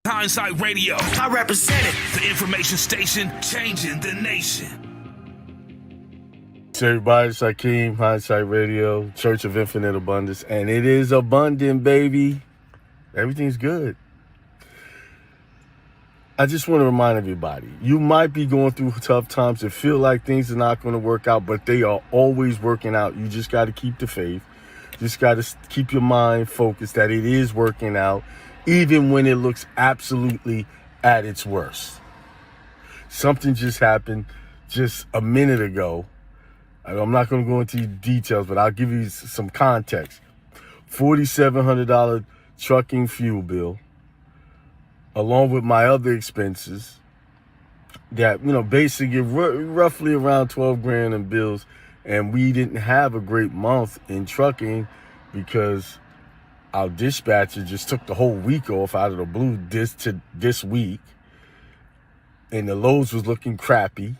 Hindsight Radio. I represent it. The information station changing the nation. Hey everybody, it's Hakeem, Hindsight Radio, Church of Infinite Abundance, and it is abundant, baby. Everything's good. I just want to remind everybody, you might be going through tough times and feel like things are not going to work out, but they are always working out. You just got to keep the faith. Just got to keep your mind focused that it is working out, even when it looks absolutely at its worst. Something just happened just a minute ago. I'm not going to go into details, but I'll give you some context. $4,700 trucking fuel bill, along with my other expenses that, basically roughly around 12 grand in bills. And we didn't have a great month in trucking because our dispatcher just took the whole week off out of the blue this week. And the loads was looking crappy.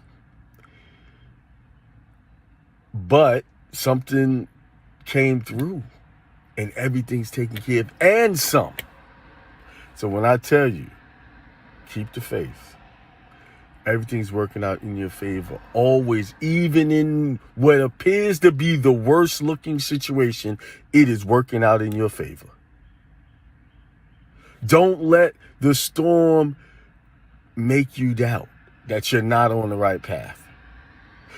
But something came through and everything's taken care of and some. So when I tell you, keep the faith, everything's working out in your favor. Always, even in what appears to be the worst looking situation, it is working out in your favor. Don't let the storm make you doubt that you're not on the right path.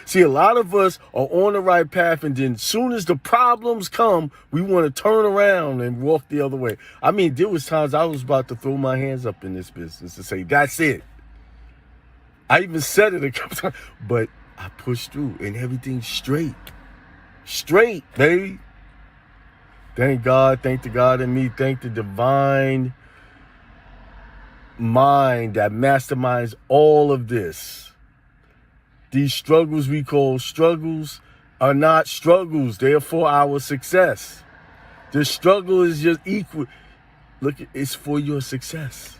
See, a lot of us are on the right path, and then as soon as the problems come, we want to turn around and walk the other way. I mean, there was times I was about to throw my hands up in this business and say, that's it. I even said it a couple times, but I pushed through and everything's straight. Straight, baby. Thank God, thank the God in me, thank the divine mind that masterminds all of this. These struggles we call struggles are not struggles. They are for our success. The struggle is just equal. Look, it's for your success.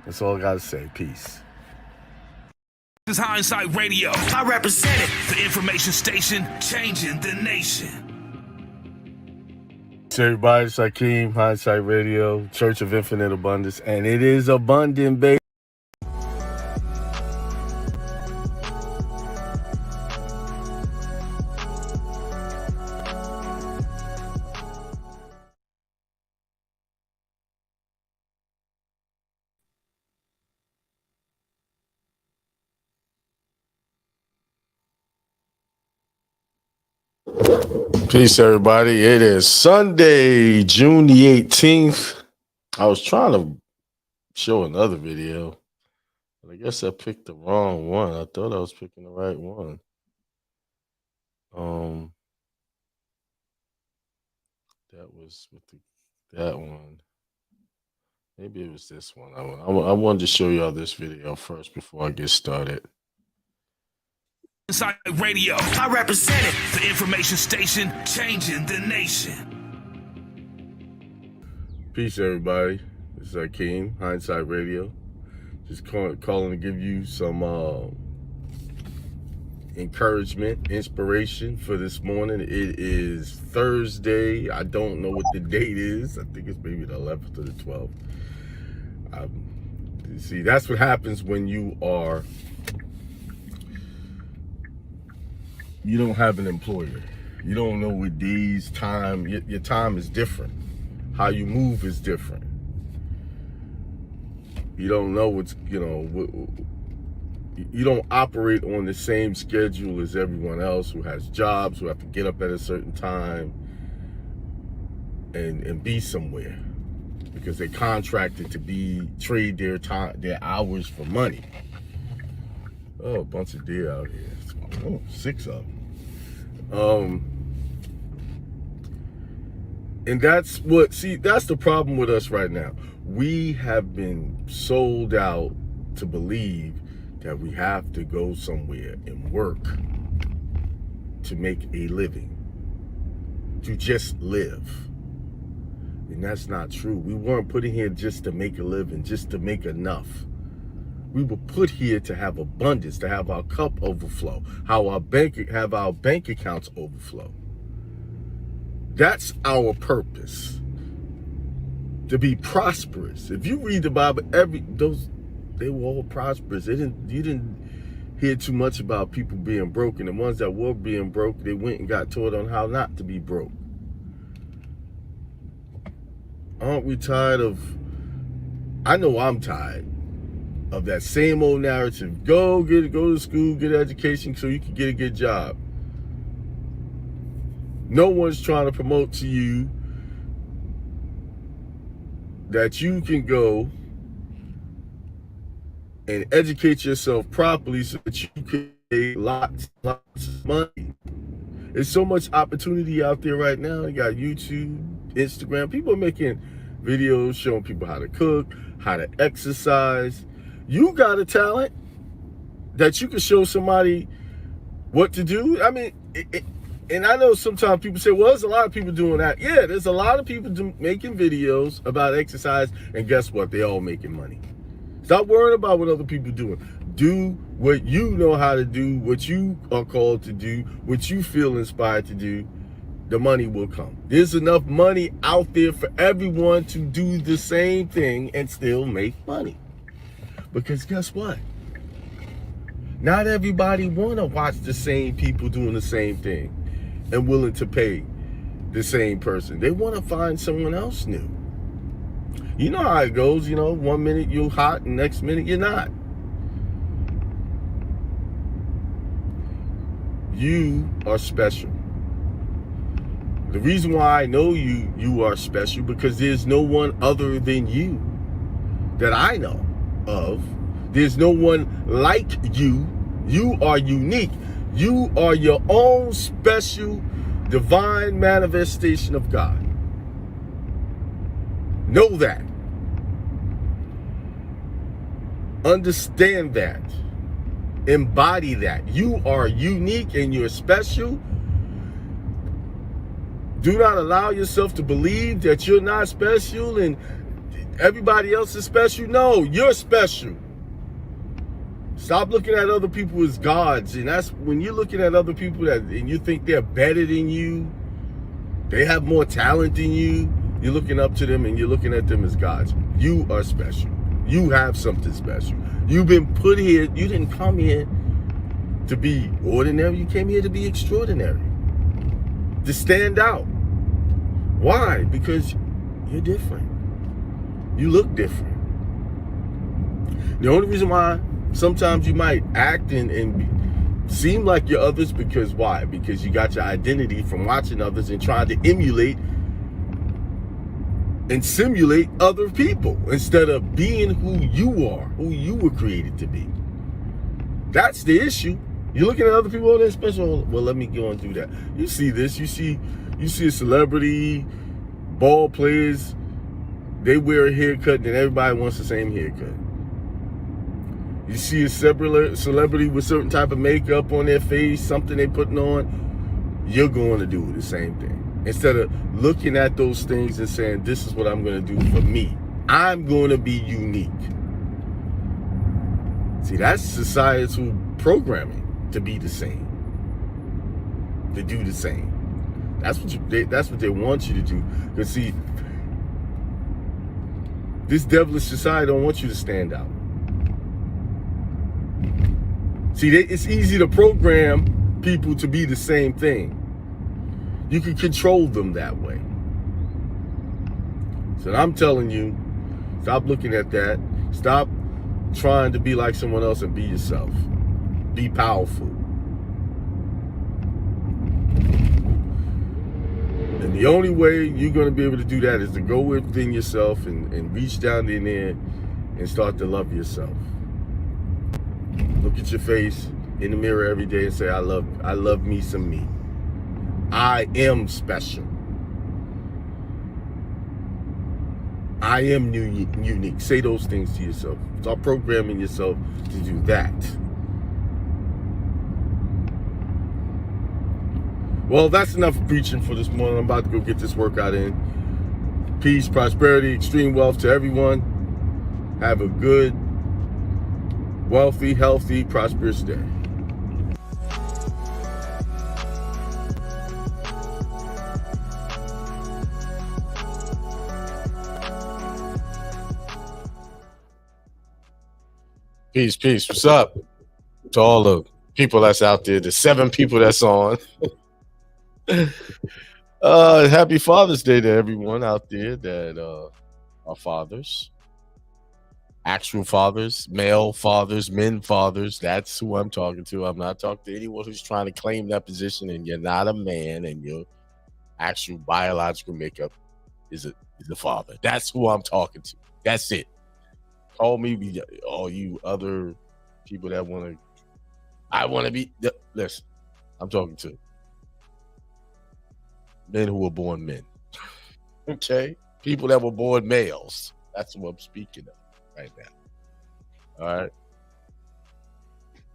That's all I got to say. Peace. This is Hindsight Radio. I represent it. The information station changing the nation. Hey everybody, it's Hakeem, Hindsight Radio, Church of Infinite Abundance, and it is abundant, baby. Peace, everybody. It is Sunday, June the 18th. I was trying to show another video, but I guess I picked the wrong one. I thought I was picking the right one. That was with that one. Maybe it was this one. I wanted to show y'all this video first before I get started. Inside Radio. I represent it. The information station changing the nation. Peace, everybody. This is Hakeem, Hindsight Radio. Just calling to give you some encouragement, inspiration for this morning. It is Thursday. I don't know what the date is. I think it's maybe the 11th or the 12th. See, that's what happens when you don't have an employer. You don't know what days, time, your time is different. How you move is different. You don't know you don't operate on the same schedule as everyone else who has jobs, who have to get up at a certain time and be somewhere because they're contracted to trade their time, their hours for money. Oh, a bunch of deer out here. Oh, 6 of them. And that's the problem with us right now. We have been sold out to believe that we have to go somewhere and work to make a living, to just live. And that's not true. We weren't put in here just to make a living, just to make enough. We were put here to have abundance, to have our cup overflow, have our bank accounts overflow. That's our purpose. to be prosperous. If you read the Bible, they were all prosperous. You didn't hear too much about people being broke, and the ones that were being broke, they went and got taught on how not to be broke. Aren't we tired of, I know I'm tired of that same old narrative. Go to school, get an education so you can get a good job. No one's trying to promote to you that you can go and educate yourself properly so that you can make lots of money. There's so much opportunity out there right now. You got YouTube, Instagram. People are making videos showing people how to cook, how to exercise. You got a talent that you can show somebody what to do. I mean, and I know sometimes people say, well, there's a lot of people doing that. Yeah, there's a lot of people making videos about exercise, and guess what? They're all making money. Stop worrying about what other people are doing. Do what you know how to do, what you are called to do, what you feel inspired to do. The money will come. There's enough money out there for everyone to do the same thing and still make money. Because guess what? Not everybody want to watch the same people doing the same thing and willing to pay the same person. They want to find someone else new. You know how it goes, 1 minute you're hot and next minute you're not. You are special. The reason why I know you are special, because there's no one other than you that I know of. There's no one like you. You are unique. You are your own special divine manifestation of God. Know that. Understand that. Embody that. You are unique and you're special. Do not allow yourself to believe that you're not special and everybody else is special. No, you're special. Stop looking at other people as gods. And that's when you're looking at other people and you think they're better than you, they have more talent than you, you're looking up to them and you're looking at them as gods. You are special. You have something special. You've been put here. You didn't come here to be ordinary. You came here to be extraordinary. To stand out. Why? Because you're different. You look different. The only reason why sometimes you might act and seem like you're others, because why? Because you got your identity from watching others and trying to emulate and simulate other people instead of being who you are, who you were created to be. That's the issue. You're looking at other people, oh, they're special. Well, let me go and do that. You see this. You see a celebrity, ball players, they wear a haircut and everybody wants the same haircut. You see a celebrity with certain type of makeup on their face, something they're putting on, you're going to do the same thing. Instead of looking at those things and saying, this is what I'm going to do for me. I'm going to be unique. See, that's societal programming, to be the same, to do the same. That's what they want you to do. Because see, this devilish society don't want you to stand out. See, it's easy to program people to be the same thing. You can control them that way. So I'm telling you, stop looking at that. Stop trying to be like someone else and be yourself. Be powerful. And the only way you're going to be able to do that is to go within yourself and reach down in there and start to love yourself. Look at your face in the mirror every day and say, I love me some me. I am special. I am unique. Say those things to yourself. Start programming yourself to do that. Well, that's enough preaching for this morning. I'm about to go get this workout in. Peace, prosperity, extreme wealth to everyone. Have a good, wealthy, healthy, prosperous day. Peace, peace. What's up to all the people that's out there, the 7 people that's on. Happy Father's Day to everyone out there that are fathers, actual fathers, male fathers, men fathers. That's who I'm talking to. I'm not talking to anyone who's trying to claim that position and you're not a man and your actual biological makeup is a father. That's who I'm talking to. That's it. Call me all you other people that I want to be. Listen, I'm talking to men who were born men. Okay? People that were born males. That's what I'm speaking of right now. All right?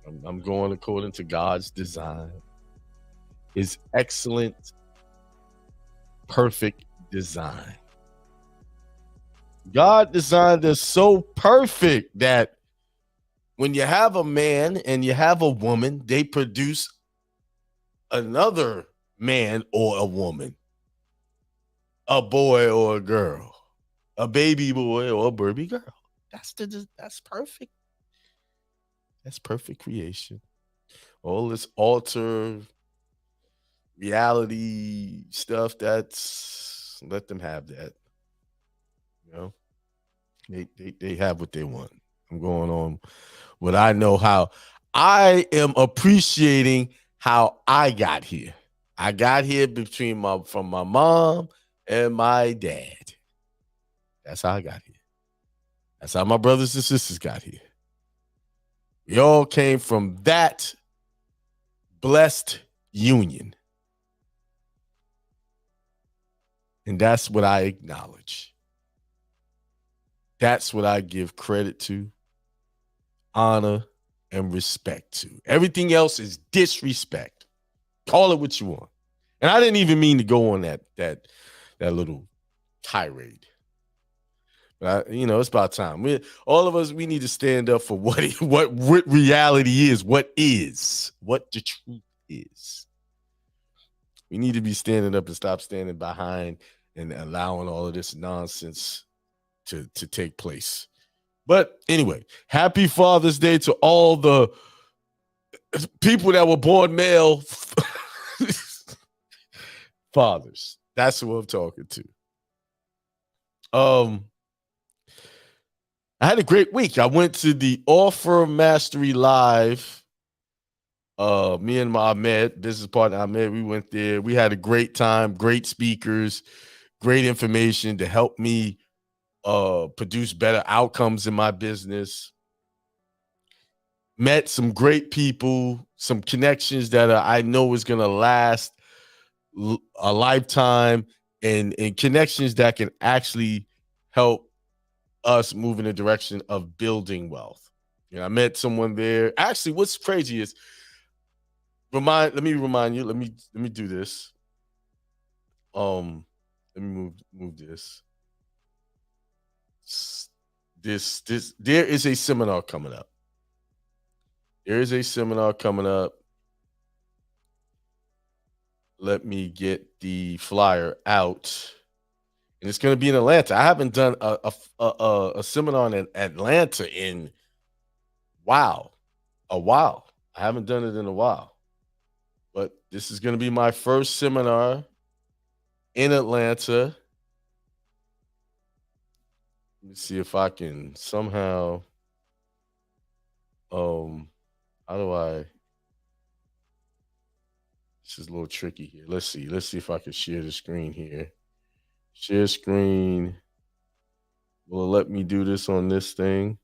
I'm going according to God's design. His excellent, perfect design. God designed us so perfect that when you have a man and you have a woman, they produce another man or a woman, a boy or a girl, a baby boy or a baby girl. That's perfect. That's perfect creation. All this alter reality stuff, that's let them have that. You know, they have what they want. I'm going on what I know, how I am appreciating how I got here. I got here from my mom and my dad. That's how I got here. That's how my brothers and sisters got here. We all came from that blessed union. And that's what I acknowledge. That's what I give credit to, honor, and respect to. Everything else is disrespect. Call it what you want. And I didn't even mean to go on that little tirade. But it's about time. All of us, we need to stand up for what reality is, what the truth is. We need to be standing up and stop standing behind and allowing all of this nonsense to take place. But anyway, happy Father's Day to all the people that were born male fathers. That's who I'm talking to. I had a great week. I went to the Offer Mastery Live. Me and my Ahmed, business partner Ahmed, we went there. We had a great time, great speakers, great information to help me produce better outcomes in my business. Met some great people, some connections that I know is going to last a lifetime, and connections that can actually help us move in the direction of building wealth. I met someone there. Actually, what's crazy is let me remind you. Let me do this. Let me move this. This there is a seminar coming up. There is a seminar coming up. Let me get the flyer out. And it's going to be in Atlanta. I haven't done a seminar in Atlanta in a while. I haven't done it in a while. But this is going to be my first seminar in Atlanta. Let me see if I can somehow, how do I, this is a little tricky here. Let's see if I can share the screen here. Share screen. Will it let me do this on this thing?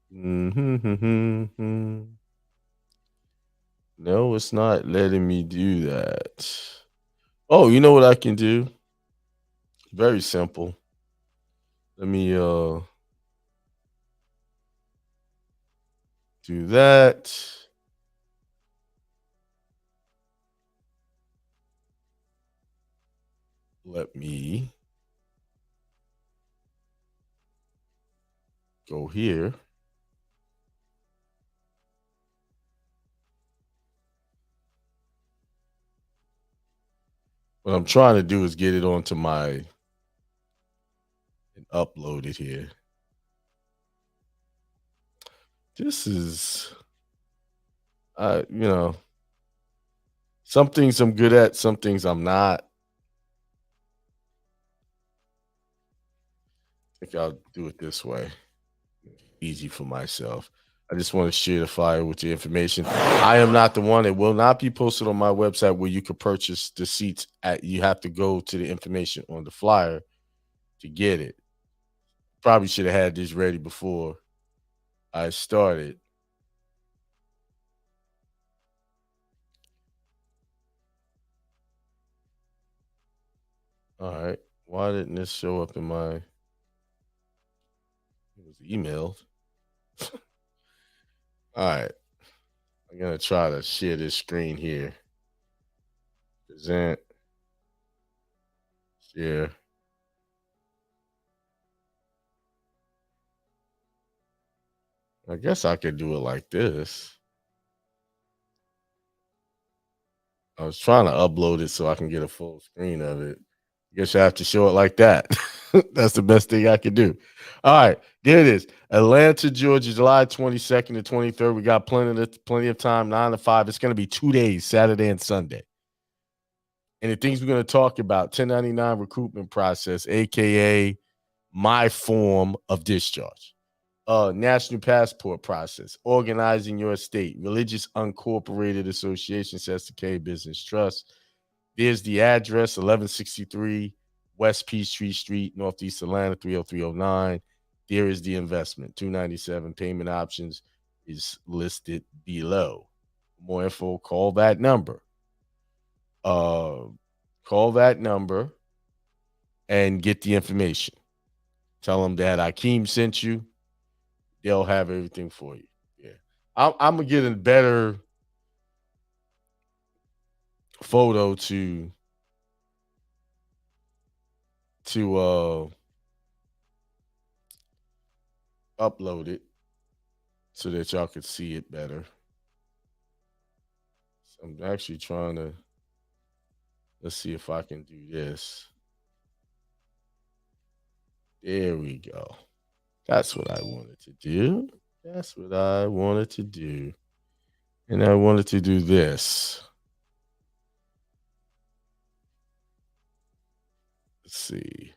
No, it's not letting me do that. Oh, you know what I can do? Very simple. Let me do that. Let me go here. What I'm trying to do is get it onto and upload it here. This is, some things I'm good at, some things I'm not. I think I'll do it this way. Easy for myself. I just want to share the flyer with your information. I am not the one. It will not be posted on my website where you can purchase the seats. You have to go to the information on the flyer to get it. Probably should have had this ready before I started. All right. Why didn't this show up in my? It was emailed. All right. I'm gonna try to share this screen here. Present. Share. I guess I could do it like this. I was trying to upload it so I can get a full screen of it. I guess I have to show it like that. That's the best thing I can do. All right, there it is. Atlanta, Georgia, July 22nd to 23rd. We got plenty of time, 9 to 5. It's going to be 2 days, Saturday and Sunday. And the things we're going to talk about, 1099 recruitment process, aka my form of discharge. National passport process, organizing your estate, religious uncorporated association, K Business Trust. There's the address, 1163 West Peachtree Street, Northeast Atlanta, 30309. There is the investment, $297. Payment options is listed below. For more info, call that number. Call that number and get the information. Tell them that Akeem sent you. They'll have everything for you. Yeah. I'm gonna get a better photo to upload it so that y'all could see it better. So I'm actually trying to, let's see if I can do this. There we go. That's what I wanted to do. That's what I wanted to do. And I wanted to do this. Let's see.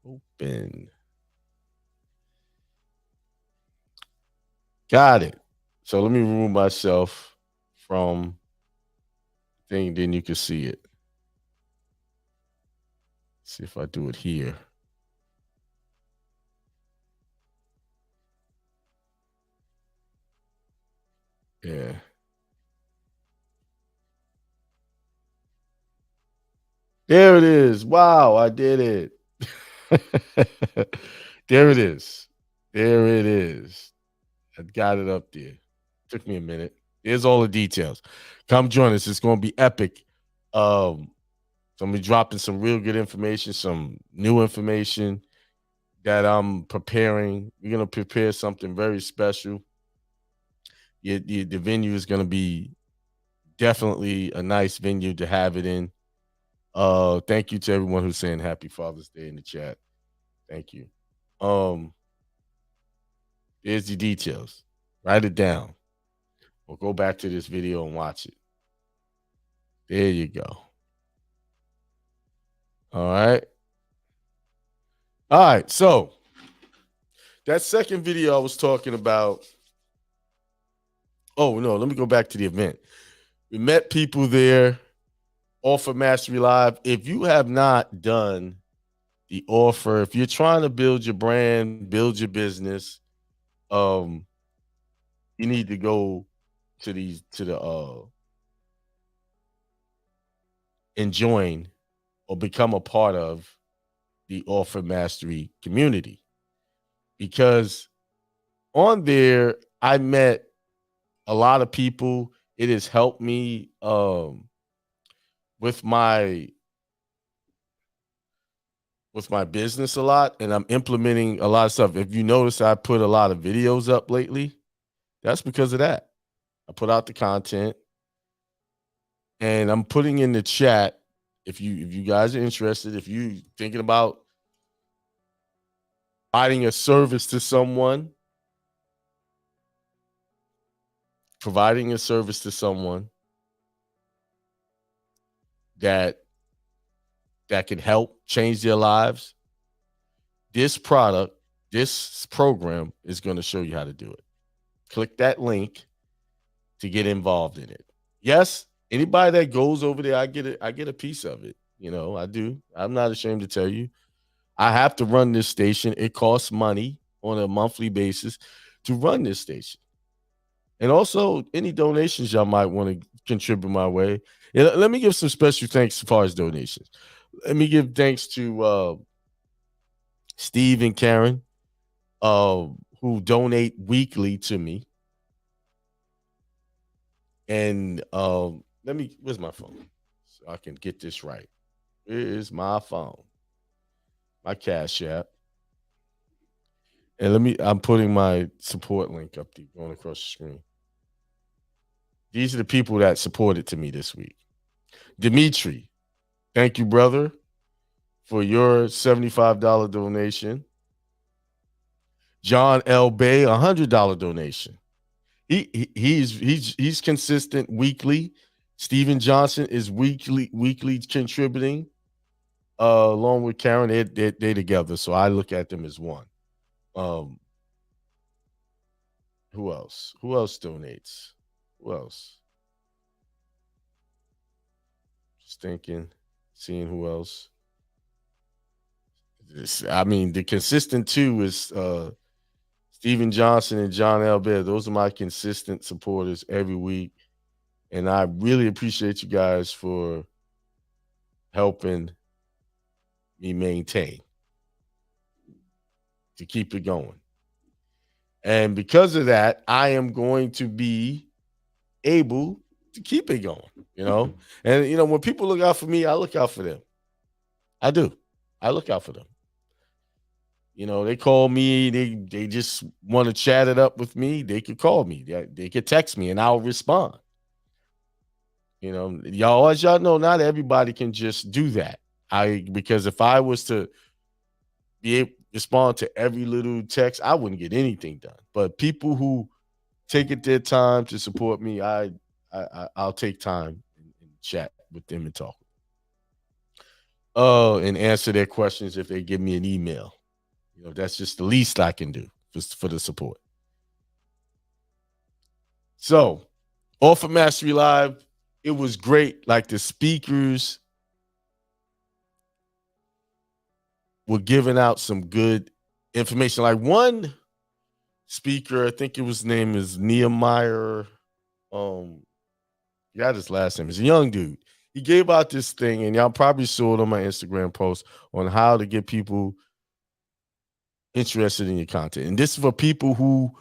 Open. Got it. So let me remove myself from the thing, then you can see it. See if I do it here. Yeah. There it is. Wow, I did it. There it is. There it is. I got it up there. Took me a minute. Here's all the details. Come join us. It's going to be epic. So I'm going to be dropping some real good information, some new information that I'm preparing. We're going to prepare something very special. The venue is going to be definitely a nice venue to have it in. Thank you to everyone who's saying Happy Father's Day in the chat. Thank you. Here's the details. Write it down. Or go back to this video and watch it. There you go. All right. All right. So that second video I was talking about. Oh, no, let me go back to the event. We met people there. Offer Mastery Live. If you have not done the offer, if you're trying to build your brand, build your business, you need to go to the and join or become a part of the Offer Mastery community. Because on there, I met a lot of people. It has helped me with my business a lot, and I'm implementing a lot of stuff. If you notice, I put a lot of videos up lately. That's because of that. I put out the content, and I'm putting in the chat. If you guys are interested, if you thinking about providing a service to someone, that can help change their lives, this program is going to show you how to do it. Click that link to get involved in it. Yes, anybody that goes over there, I get a piece of it. I do. I'm not ashamed to tell you. I have to run this station. It costs money on a monthly basis to run this station. And also, any donations y'all might want to contribute my way. Let me give some special thanks as far as donations. Let me give thanks to Steve and Karen, who donate weekly to me. And where's my phone? So I can get this right. Where is my phone? My Cash App. And I'm putting my support link up there, going across the screen. These are the people that supported to me this week. Dimitri, thank you, brother, for your $75 donation. John L. Bay, $100 donation. He's consistent weekly. Stephen Johnson is weekly contributing, along with Karen. They together, so I look at them as one. Who else? Who else donates? Who else? Just thinking, seeing who else. The consistent two is Stephen Johnson and John L. Baird. Those are my consistent supporters every week. And I really appreciate you guys for helping me maintain to keep it going. And because of that, I am going to be able to keep it going, And, when people look out for me, I look out for them. I do. I look out for them. They call me, they just want to chat it up with me. They could call me. They could text me and I'll respond. Y'all, as y'all know, not everybody can just do that. Because if I was to be able to respond to every little text, I wouldn't get anything done. But people who take it their time to support me, I'll take time and chat with them and talk. And answer their questions if they give me an email. That's just the least I can do for the support. So, off of Mastery Live, it was great. Like, the speakers were giving out some good information. Like, one speaker, I think his name is Nehemiah. Got his last name. He's a young dude. He gave out this thing, and y'all probably saw it on my Instagram post on how to get people interested in your content. And this is for people who,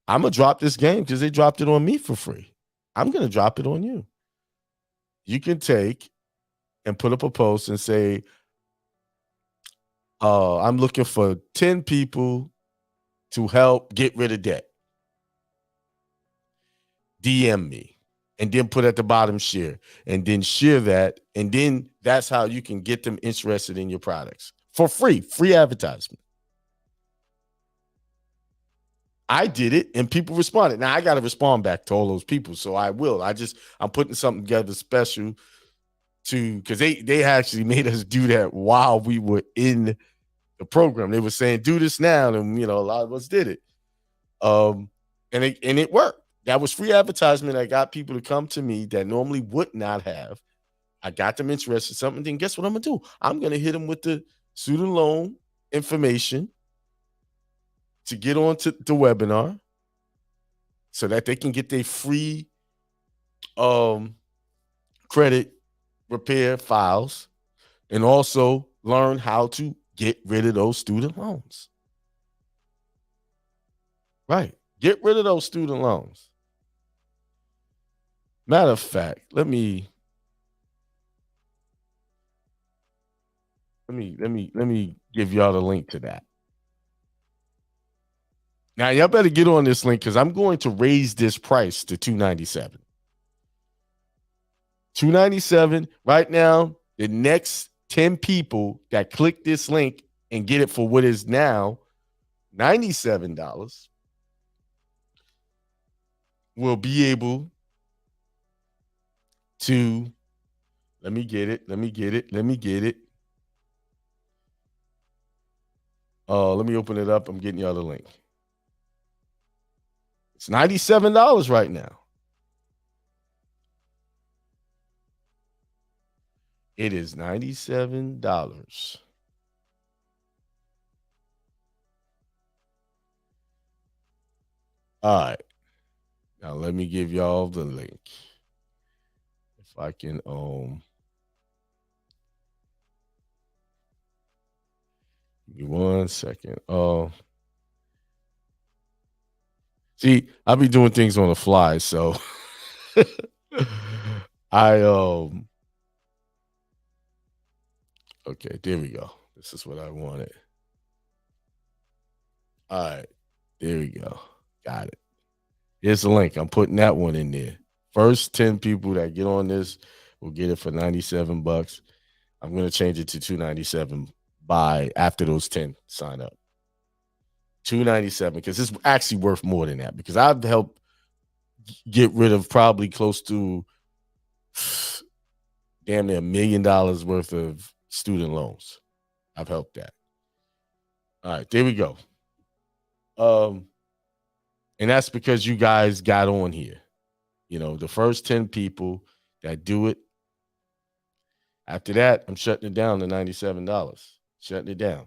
I'm going to drop this game because they dropped it on me for free. I'm going to drop it on you. You can take and put up a post and say, I'm looking for 10 people to help get rid of debt. DM me. And then put at the bottom share. And then share that. And then that's how you can get them interested in your products. For free advertisement. I did it and people responded. Now I got to respond back to all those people. So I will. I'm putting something together special because they actually made us do that while we were in the program. They were saying, do this now. And, a lot of us did it. And it worked. That was free advertisement. I got people to come to me that normally would not have. I got them interested in something. Then guess what I'm going to do? I'm going to hit them with the student loan information to get on to the webinar so that they can get their free credit repair files and also learn how to get rid of those student loans. Right. Get rid of those student loans. Matter of fact, let me give y'all the link to that. Now, y'all better get on this link because I'm going to raise this price to $297. $297 right now. The next 10 people that click this link and get it for what is now $97 will be able to, let me get it. Let me open it up. I'm getting y'all the link. It's $97 right now. It is $97. All right. Now let me give y'all the link. If I can give me 1 second. See, I'll be doing things on the fly, so okay, there we go. This is what I wanted. All right, there we go. Got it. Here's the link. I'm putting that one in there. First 10 people that get on this will get it for $97. I'm going to change it to $297 after those 10 sign up. $297 because it's actually worth more than that, because I've helped get rid of probably close to damn near $1 million worth of student loans. I've helped that. All right, there we go. And that's because you guys got on here. You know, the first 10 people that do it. After that, I'm shutting it down to $97. Shutting it down.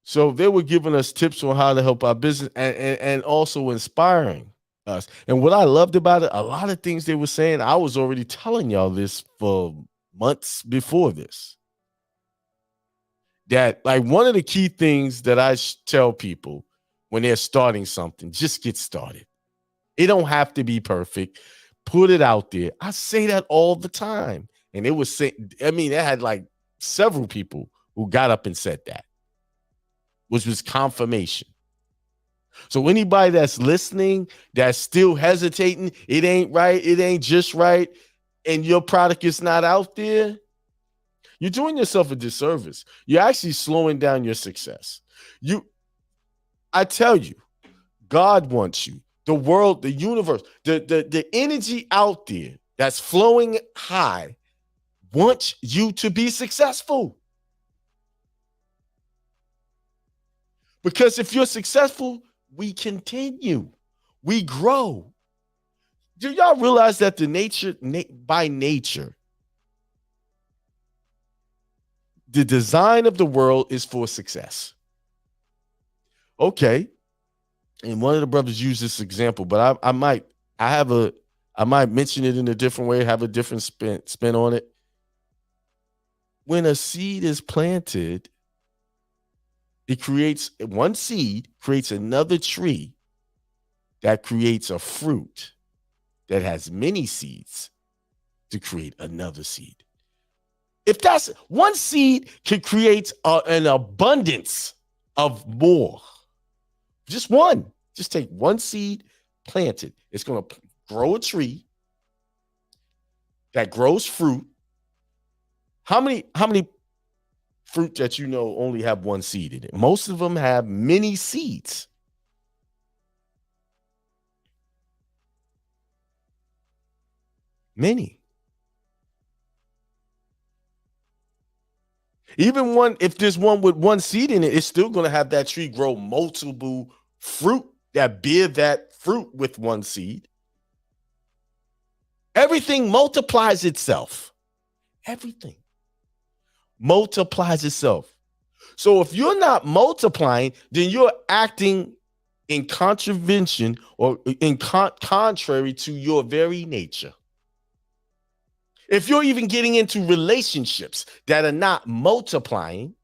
So they were giving us tips on how to help our business and also inspiring us. And what I loved about it, a lot of things they were saying, I was already telling y'all this for months before this. That, like, one of the key things that I tell people when they're starting something, just get started. It don't have to be perfect. Put it out there. I say that all the time. And it was saying, I mean, it had like several people who got up and said that, which was confirmation. So anybody that's listening, that's still hesitating, it ain't right, it ain't just right, and your product is not out there, you're doing yourself a disservice. You're actually slowing down your success. I tell you, God wants you, the world, the universe, the energy out there that's flowing high wants you to be successful. Because if you're successful, we continue, we grow. Do y'all realize that by nature, the design of the world is for success? Okay. And one of the brothers used this example, but I might mention it in a different way, have a different spin on it. When a seed is planted, one seed creates another tree that creates a fruit that has many seeds to create another seed. If that's one seed, can create an abundance of more. Just one. Just take one seed, plant it. It's going to grow a tree that grows fruit. How many fruit that you know only have one seed in it? Most of them have many seeds. Many. Even if there's one with one seed in it, it's still going to have that tree grow multiple fruit that bear that fruit with one seed. Everything multiplies itself. Everything multiplies itself. So if you're not multiplying, then you're acting in contravention or in contrary to your very nature. If you're even getting into relationships that are not multiplying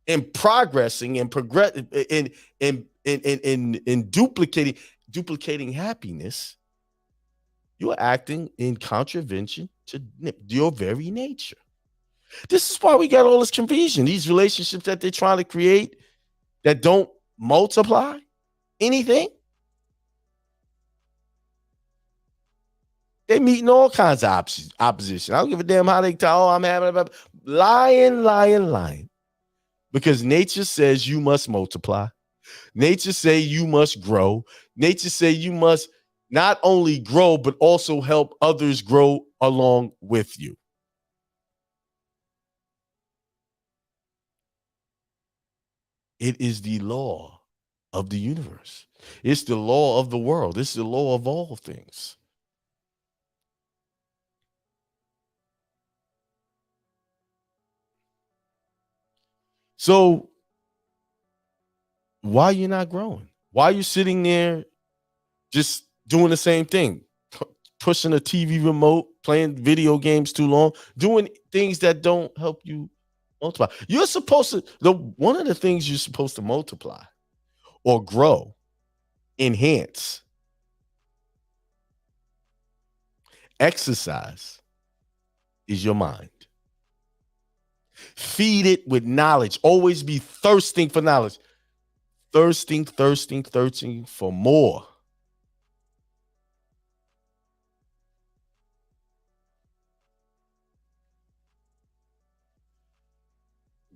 and progressing and duplicating happiness, you're acting in contravention to your very nature. This is why we got all this confusion. These relationships that they're trying to create that don't multiply anything. They meeting all kinds of opposition. I don't give a damn how they tell. Oh, I'm having lying. Because nature says you must multiply. Nature say you must grow. Nature say you must not only grow, but also help others grow along with you. It is the law of the universe. It's the law of the world. It's the law of all things. So why are you not growing? Why are you sitting there just doing the same thing? Pushing a TV remote, playing video games too long, doing things that don't help you multiply. You're supposed to, one of the things you're supposed to multiply or grow, enhance, exercise is your mind. Feed it with knowledge. Always be thirsting for knowledge. Thirsting for more.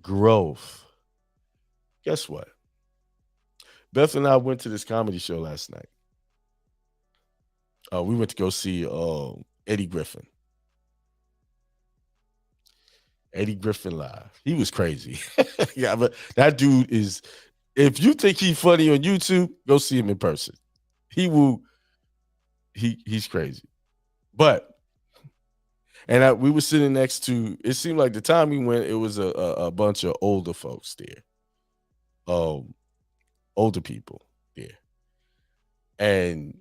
Growth. Guess what? Beth and I went to this comedy show last night. We went to go see Eddie Griffin. Eddie Griffin live. He was crazy. Yeah, but that dude is, if you think he's funny on YouTube, go see him in person. He will, he's crazy. But, and we were sitting next to, it seemed like the time we went, it was a bunch of older folks there. Older people there. And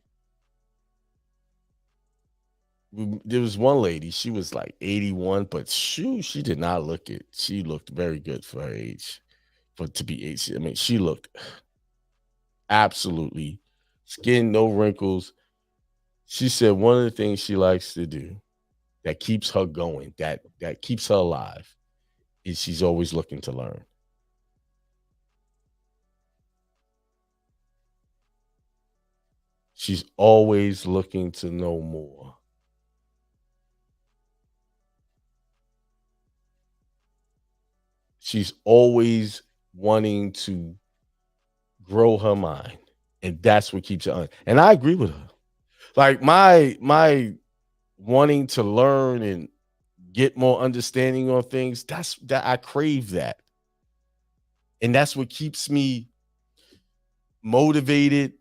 there was one lady, she was like 81, but she did not look it. She looked very good for her age, to be 80. I mean, she looked absolutely skin, no wrinkles. She said one of the things she likes to do that keeps her going, that keeps her alive, is she's always looking to learn. She's always looking to know more. She's always wanting to grow her mind. And that's what keeps her on. And I agree with her. Like my wanting to learn and get more understanding on things, that I crave that. And that's what keeps me motivated,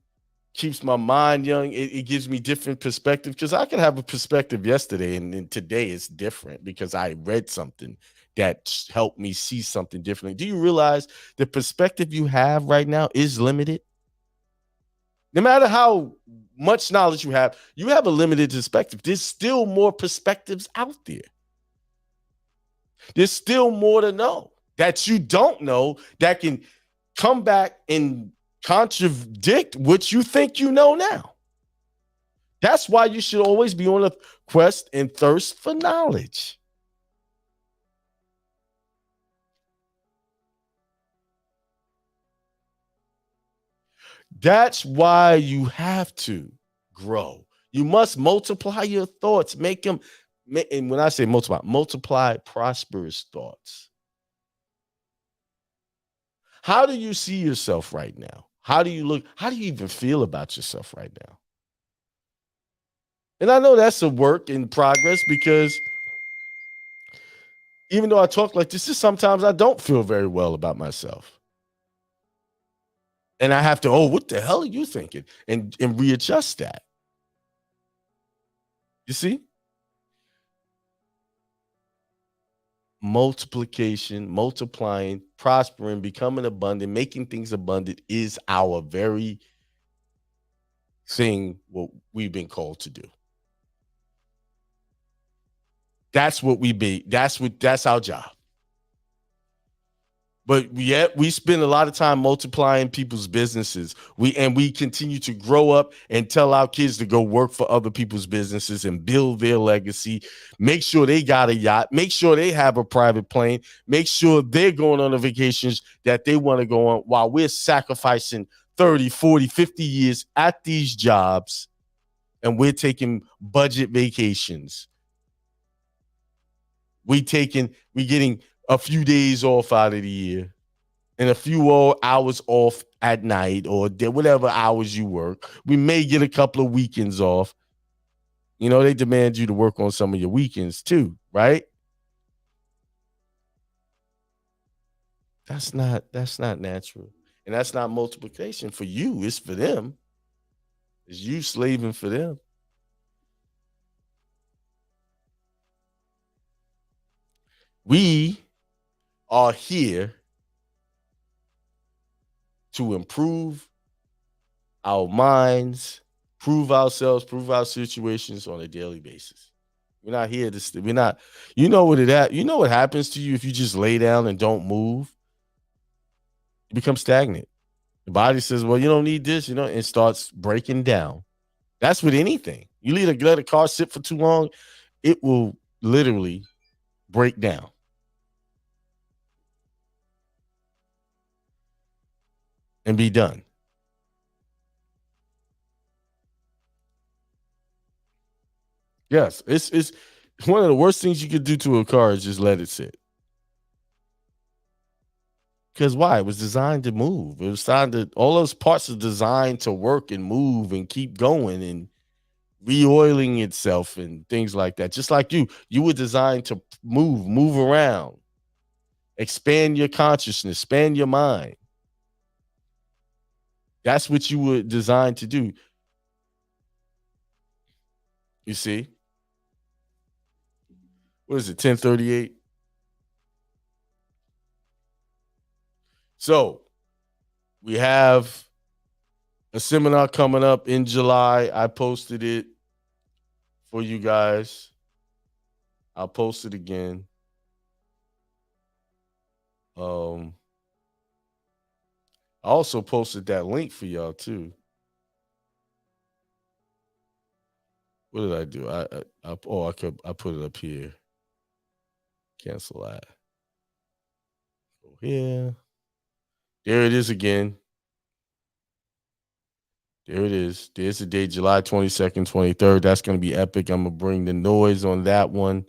keeps my mind young. It gives me different perspective, because I could have a perspective yesterday and today it's different because I read something that helped me see something differently. Do you realize the perspective you have right now is limited? No matter how much knowledge you have a limited perspective. There's still more perspectives out there. There's still more to know that you don't know that can come back and contradict what you think you know now. That's why you should always be on a quest and thirst for knowledge. That's why you have to grow. You must multiply your thoughts, make them, and when I say multiply prosperous thoughts. How do you see yourself right now? How do you look? How do you even feel about yourself right now? And I know that's a work in progress, because even though I talk like this, sometimes I don't feel very well about myself. And I have to, what the hell are you thinking? And readjust that. You see? Multiplication, multiplying, prospering, becoming abundant, making things abundant is our very thing, what we've been called to do. That's what that's our job. But yet we spend a lot of time multiplying people's businesses. We continue to grow up and tell our kids to go work for other people's businesses and build their legacy. Make sure they got a yacht. Make sure they have a private plane. Make sure they're going on the vacations that they want to go on, while we're sacrificing 30, 40, 50 years at these jobs, and we're taking budget vacations. We're getting a few days off out of the year. and a few hours off at night or whatever hours you work. We may get a couple of weekends off. You know, they demand you to work on some of your weekends too, right? That's not natural. And that's not multiplication for you. It's for them. It's you slaving for them. We are here to improve our minds, prove ourselves, prove our situations on a daily basis. We're not here to. We're not. You know what You know what happens to you if you just lay down and don't move. You become stagnant. The body says, "Well, you don't need this," and starts breaking down. That's with anything. You let a car sit for too long, it will literally break down. And be done. Yes, it's one of the worst things you could do to a car is just let it sit. Because why? It was designed to move. It was designed to, all those parts are designed to work and move and keep going and re-oiling itself and things like that. Just like you were designed to move around, expand your consciousness, expand your mind. That's what you were designed to do. You see? What is it, 10:38? So we have a seminar coming up in July. I posted it for you guys. I'll post it again. I also posted that link for y'all too. What did I do? I put it up here. Cancel that. Go here. There it is again. There it is. There's the date, July 22nd, 23rd. That's going to be epic. I'm going to bring the noise on that one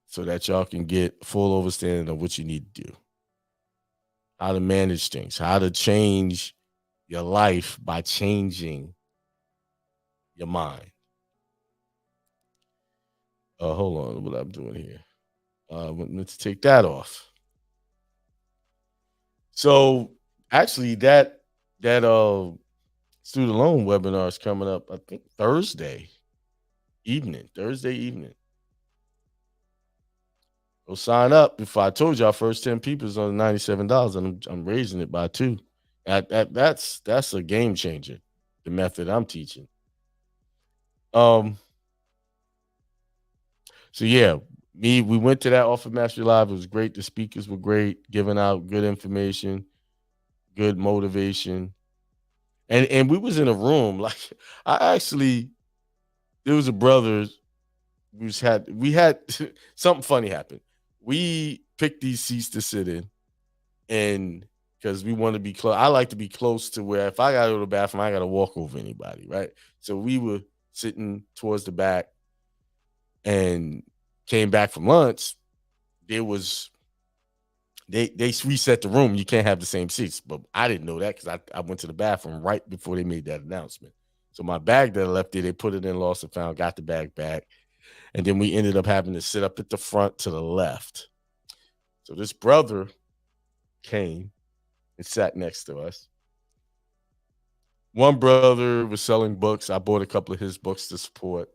so that y'all can get full understanding of what you need to do. How to manage things, how to change your life by changing your mind. Hold on, what I'm doing here. Let's take that off. So actually that student loan webinar is coming up, I think Thursday evening. Go sign up. If I told y'all first 10 people is on $97, and I'm raising it by 2. That's a game changer, the method I'm teaching. So yeah, we went to that Offer Mastery Live. It was great. The speakers were great, giving out good information, good motivation. And we was in a room, like there was a brother we had something funny happen. We picked these seats to sit in, and because we want to be close. I like to be close to where if I got to go to the bathroom, I got to walk over anybody, right? So we were sitting towards the back and came back from lunch. They reset the room. You can't have the same seats, but I didn't know that because I went to the bathroom right before they made that announcement. So my bag that I left there, they put it in, lost and found, got the bag back. And then we ended up having to sit up at the front to the left. So this brother came and sat next to us. One brother was selling books. I bought a couple of his books to support.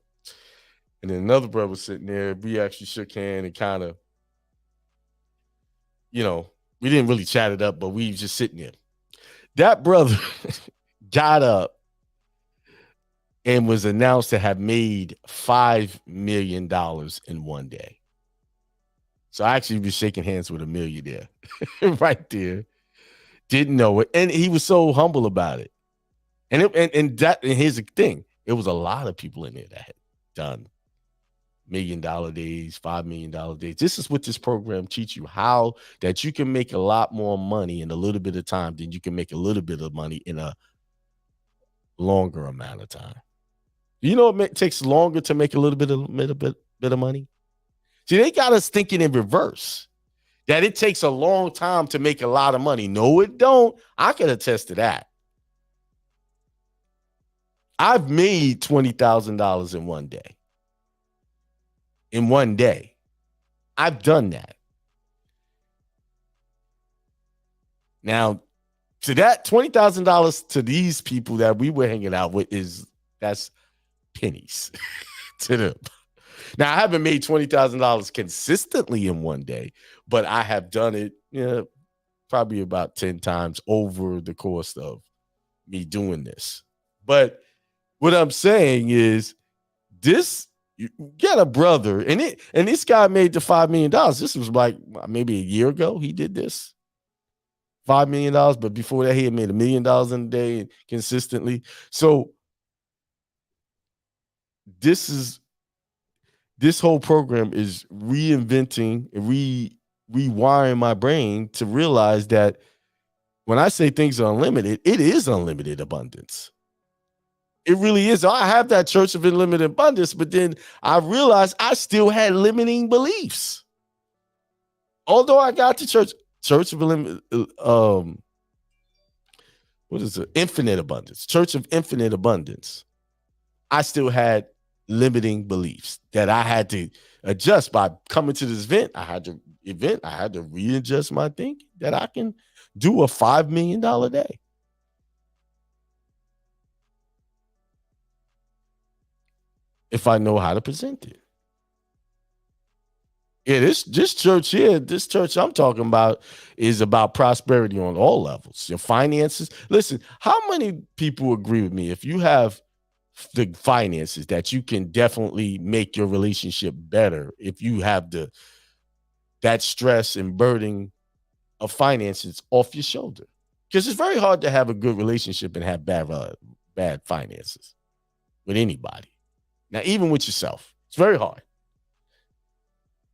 And then another brother was sitting there. We actually shook hands and kind of, we didn't really chat it up, but we was just sitting there. That brother got up and was announced to have made $5 million in one day. So I actually was shaking hands with a millionaire right there. Didn't know it. And he was so humble about it. And here's the thing. It was a lot of people in there that had done $1 million days, $5 million days. This is what this program teaches you, how that you can make a lot more money in a little bit of time than you can make a little bit of money in a longer amount of time. You know it takes longer to make a little bit of money? See, they got us thinking in reverse. That it takes a long time to make a lot of money. No, it don't. I can attest to that. I've made $20,000 in one day. In one day. I've done that. Now, to that $20,000 to these people that we were hanging out with that's pennies to them. Now, I haven't made $20,000 consistently in one day, but I have done it, probably about 10 times over the course of me doing this. But what I'm saying is this, you get a brother, and this guy made the $5 million. This was like maybe a year ago he did this. $5 million, but before that, he had made $1 million in a day consistently. So this whole program is reinventing, rewiring my brain to realize that when I say things are unlimited, it is unlimited abundance. It really is. I have that Church of Unlimited Abundance, but then I realized I still had limiting beliefs. Although I got to Church of Unlimited, what is it? Infinite Abundance, Church of Infinite Abundance. I still had limiting beliefs that I had to adjust by coming to this event. I had to readjust my thinking that I can do a $5 million day. If I know how to present it. Yeah, this church here, this church I'm talking about is about prosperity on all levels. Your finances. Listen, how many people agree with me? If you have the finances, that you can definitely make your relationship better if you have that stress and burden of finances off your shoulder. Because it's very hard to have a good relationship and have bad finances with anybody. Now, even with yourself, it's very hard.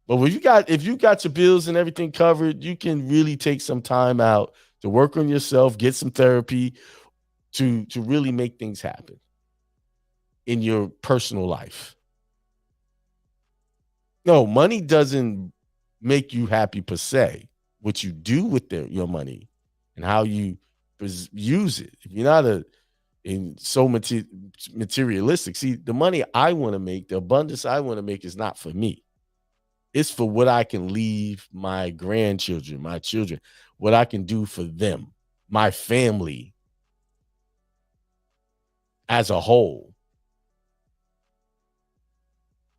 But if you got your bills and everything covered, you can really take some time out to work on yourself, get some therapy to really make things happen in your personal life. No, money doesn't make you happy per se. What you do with your money and how you use it. If you're not so materialistic, see, the money I want to make, the abundance I want to make is not for me. It's for what I can leave my grandchildren, my children, what I can do for them, my family as a whole.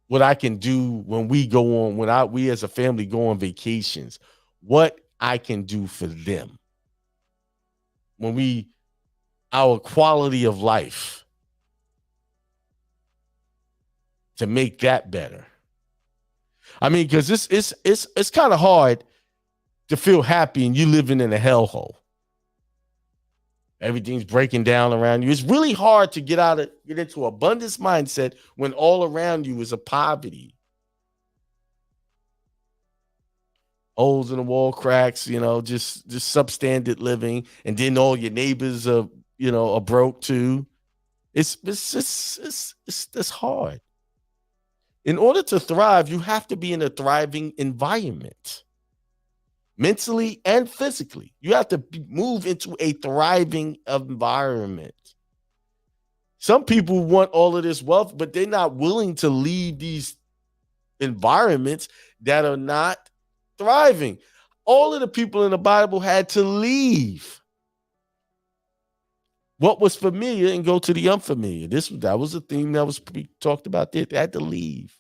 What I can do when we as a family go on vacations, what I can do for them. Our quality of life to make that better. I mean, because it's kind of hard to feel happy and you living in a hellhole. Everything's breaking down around you. It's really hard to get into abundance mindset when all around you is a poverty. Holes in the wall, cracks, just substandard living, and then all your neighbors are broke too. It's hard. In order to thrive, you have to be in a thriving environment. Mentally and physically. You have to move into a thriving environment. Some people want all of this wealth, but they're not willing to leave these environments that are not thriving. All of the people in the Bible had to leave what was familiar and go to the unfamiliar. That was a theme that was talked about there. They had to leave.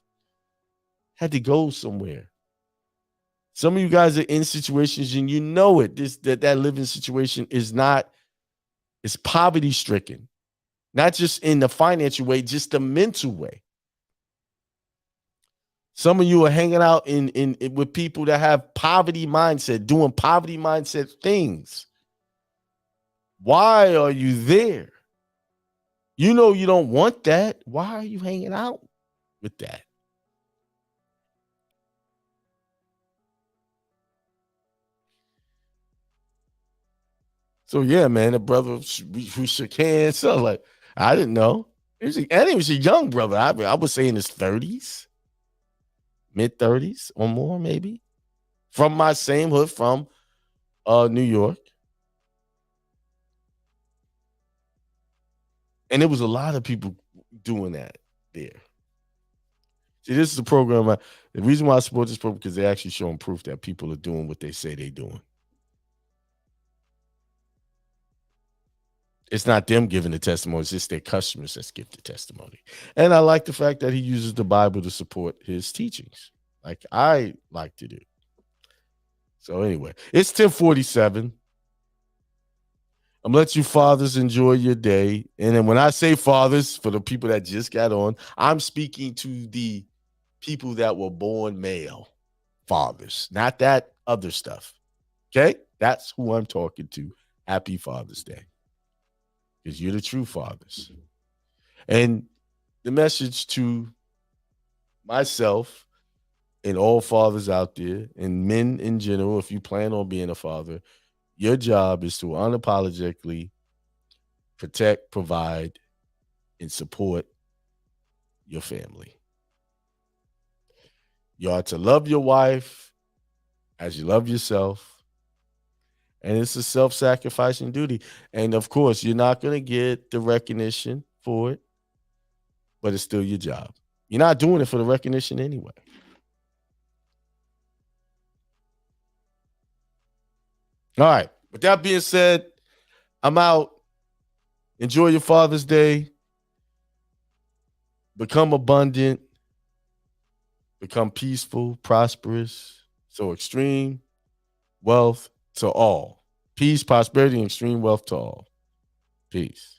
Had to go somewhere. Some of you guys are in situations and you know it. That living situation is poverty stricken. Not just in the financial way, just the mental way. Some of you are hanging out with people that have poverty mindset, doing poverty mindset things. Why are you there? You know you don't want that. Why are you hanging out with that? So yeah, man, the brother who shook hands, so like I didn't know. He was a young brother. I would say in his 30s, mid 30s or more, maybe. from my same hood, from New York. And there was a lot of people doing that there. See, this is a program. The reason why I support this program because they're actually showing proof that people are doing what they say they're doing. It's not them giving the testimony. It's just their customers that give the testimony. And I like the fact that he uses the Bible to support his teachings, like I like to do. So anyway, it's 10:47. I'm gonna let you fathers enjoy your day. And then when I say fathers, for the people that just got on, I'm speaking to the people that were born male fathers, not that other stuff. Okay? That's who I'm talking to. Happy Father's Day. Because you're the true fathers. And the message to myself and all fathers out there and men in general, if you plan on being a father, your job is to unapologetically protect, provide, and support your family. You are to love your wife as you love yourself. And it's a self-sacrificing duty. And of course, you're not going to get the recognition for it, but it's still your job. You're not doing it for the recognition anyway. All right. With that being said, I'm out. Enjoy your Father's Day. Become abundant. Become peaceful, prosperous. So extreme wealth to all. Peace, prosperity, and extreme wealth to all. Peace.